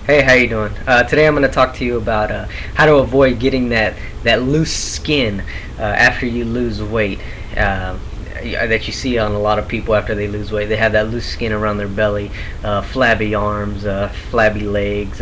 Hey, how you doing? Today I'm going to talk to you about how to avoid getting that loose skin after you lose weight. That you see on a lot of people after they lose weight. They have that loose skin around their belly, flabby arms, flabby legs,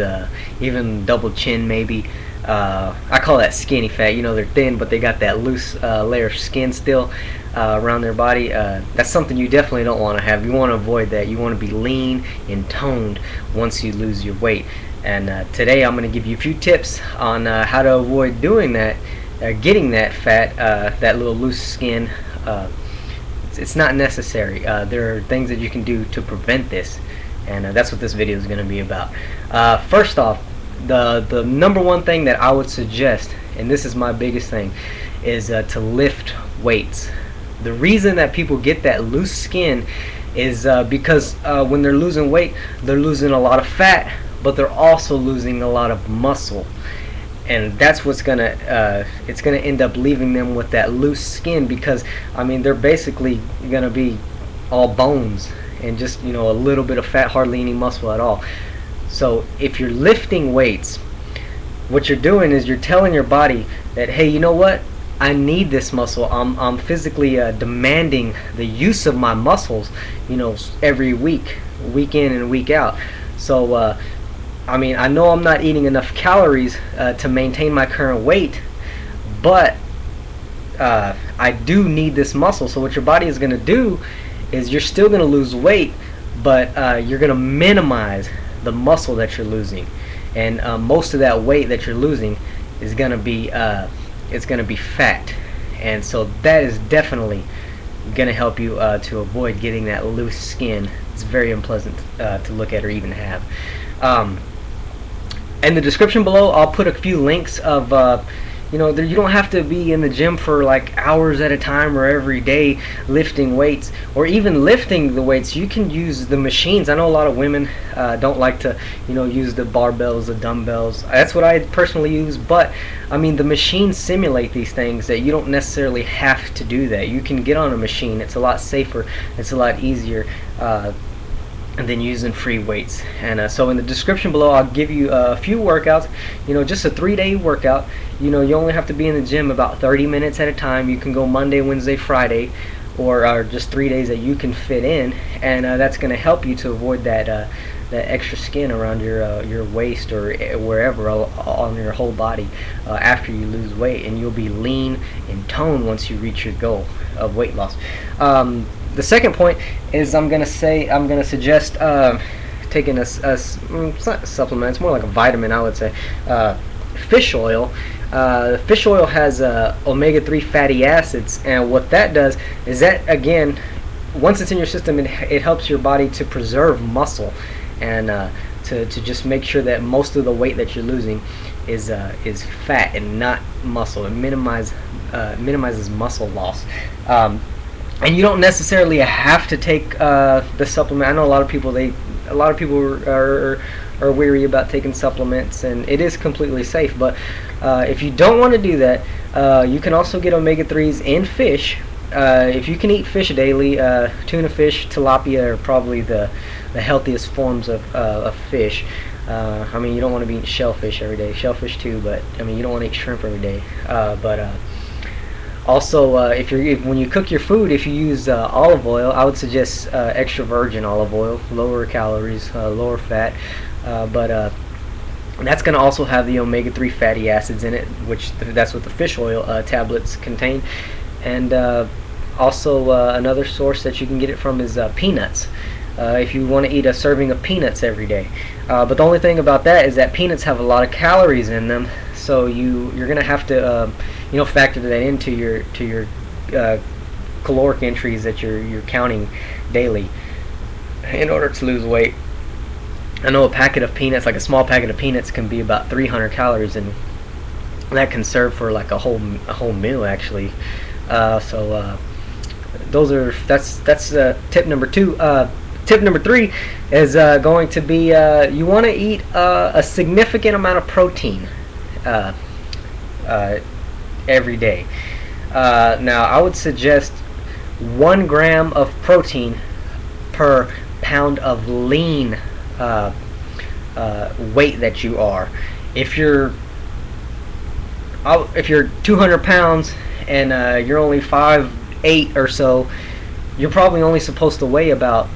even double chin maybe. I call that skinny fat. You know, they're thin, but they got that loose layer of skin still around their body. That's something you definitely don't want to have. You want to avoid that. You want to be lean and toned once you lose your weight. And today I'm going to give you a few tips on how to avoid doing that, getting that fat, that little loose skin. It's not necessary. There are things that you can do to prevent this, and that's what this video is going to be about. First off, the number one thing that I would suggest, and this is my biggest thing, is to lift weights. The reason that people get that loose skin is because when they're losing weight, they're losing a lot of fat, but they're also losing a lot of muscle, and that's what's gonna it's gonna end up leaving them with that loose skin, because I mean they're basically gonna be all bones and just, you know, a little bit of fat, hardly any muscle at all. So if you're lifting weights, what you're doing is you're telling your body that, hey, you know what, I need this muscle. I'm physically demanding the use of my muscles, you know, every week in and week out. So I mean, I know I'm not eating enough calories to maintain my current weight, but I do need this muscle. So what your body is going to do is you're still going to lose weight, but you're going to minimize the muscle that you're losing, and most of that weight that you're losing is going to be it's going to be fat, and so that is definitely going to help you to avoid getting that loose skin. It's very unpleasant to look at or even have. In the description below, I'll put a few links of you know, you don't have to be in the gym for like hours at a time or every day lifting weights, or even lifting the weights. You can use the machines. I know a lot of women don't like to, you know, use the barbells, the dumbbells. That's what I personally use, but I mean the machines simulate these things that you don't necessarily have to do that. You can get on a machine. It's a lot safer. It's a lot easier than using free weights. And so in the description below, I'll give you a few workouts. You know, just a 3-day workout. You know, you only have to be in the gym about 30 minutes at a time. You can go Monday, Wednesday, Friday, or just 3 days that you can fit in, and that's going to help you to avoid that extra skin around your waist or wherever on your whole body after you lose weight, and you'll be lean and toned once you reach your goal of weight loss. The second point is I'm gonna suggest taking it's not a supplement, it's more like a vitamin, I would say. Fish oil. Fish oil has omega-3 fatty acids, and what that does is that, again, once it's in your system, it helps your body to preserve muscle, and to just make sure that most of the weight that you're losing is fat and not muscle. It minimizes muscle loss. And you don't necessarily have to take the supplement. I know a lot of people are weary about taking supplements, and it is completely safe. But if you don't want to do that, you can also get omega-3s in fish. If you can eat fish daily, tuna fish, tilapia are probably the healthiest forms of fish. I mean, you don't want to be eating shellfish every day. Shellfish too, but I mean, you don't want to eat shrimp every day. Also, when you cook your food, if you use olive oil, I would suggest extra virgin olive oil, lower calories, lower fat, but that's going to also have the omega-3 fatty acids in it, which that's what the fish oil tablets contain. And also another source that you can get it from is peanuts. If you want to eat a serving of peanuts every day. But the only thing about that is that peanuts have a lot of calories in them, so you're going to have to you know, factor that into your caloric entries that you're counting daily in order to lose weight. I know a packet of peanuts, like a small packet of peanuts, can be about 300 calories, and that can serve for like a whole meal actually. That's tip number 2. Tip number 3 is going to be you want to eat a significant amount of protein every day. Now, I would suggest 1 gram of protein per pound of lean weight that you are. If you're 200 pounds and you're only 5'8" or so, you're probably only supposed to weigh about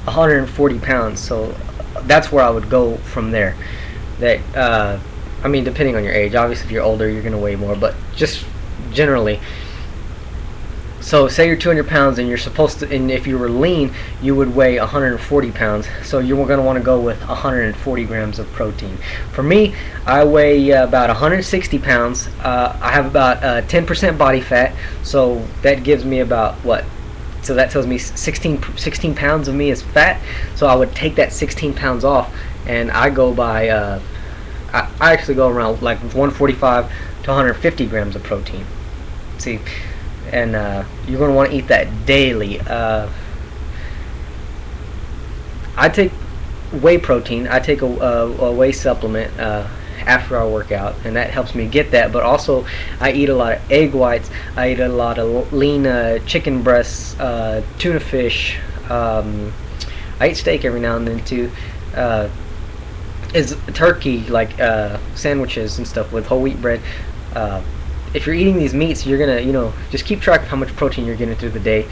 140 pounds. So that's where I would go from there. That I mean, depending on your age. Obviously, if you're older, you're gonna weigh more, but just generally. So say you're 200 pounds and you're supposed to, and if you were lean, you would weigh 140 pounds. So you're going to want to go with 140 grams of protein. For me, I weigh about 160 pounds. I have about 10% body fat, so that gives me about what? So that tells me 16 pounds of me is fat. So I would take that 16 pounds off, and I go by, I actually go around like 145 to 150 grams of protein. See? And you're going to want to eat that daily. I take whey protein. I take a whey supplement after I work out, and that helps me get that. But also, I eat a lot of egg whites. I eat a lot of lean chicken breasts, tuna fish. I eat steak every now and then too. Is turkey, like sandwiches and stuff with whole wheat bread. If you're eating these meats, you're gonna, just keep track of how much protein you're getting through the day,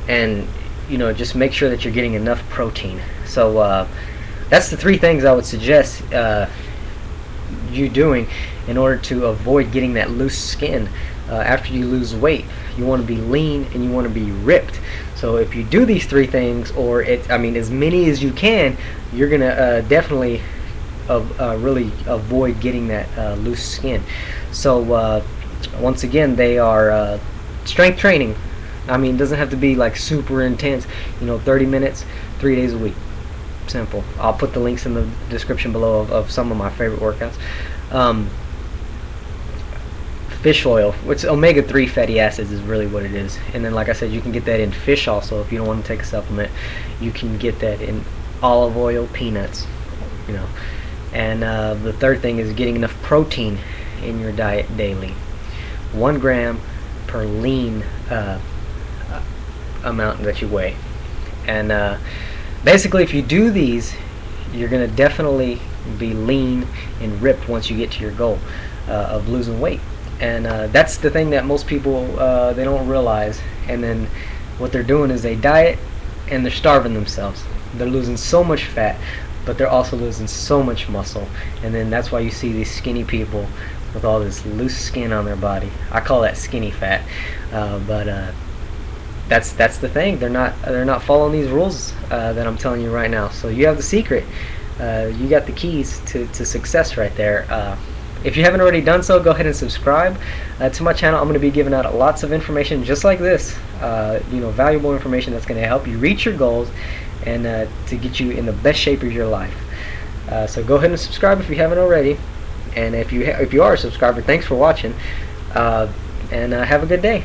and just make sure that you're getting enough protein. So that's the 3 things I would suggest you doing in order to avoid getting that loose skin after you lose weight. You want to be lean and you want to be ripped. So if you do these 3 things, or as many as you can, you're gonna definitely really avoid getting that loose skin. So once again, they are strength training. It doesn't have to be like super intense. 30 minutes, 3 days a week. Simple. I'll put the links in the description below of some of my favorite workouts. Fish oil, which omega-3 fatty acids is really what it is. And then, like I said, you can get that in fish also. If you don't want to take a supplement, you can get that in olive oil, peanuts. And the third thing is getting enough protein in your diet daily. 1 gram per lean amount that you weigh. And basically, if you do these, you're going to definitely be lean and ripped once you get to your goal of losing weight. And that's the thing that most people they don't realize. And then what they're doing is they diet and they're starving themselves. They're losing so much fat, but they're also losing so much muscle. And then that's why you see these skinny people with all this loose skin on their body. I call that skinny fat, but that's the thing. They're not following these rules that I'm telling you right now. So you have the secret. You got the keys to success right there. If you haven't already done so, go ahead and subscribe to my channel. I'm going to be giving out lots of information just like this. Valuable information that's going to help you reach your goals and to get you in the best shape of your life. So go ahead and subscribe if you haven't already. And if you are a subscriber, thanks for watching, and have a good day.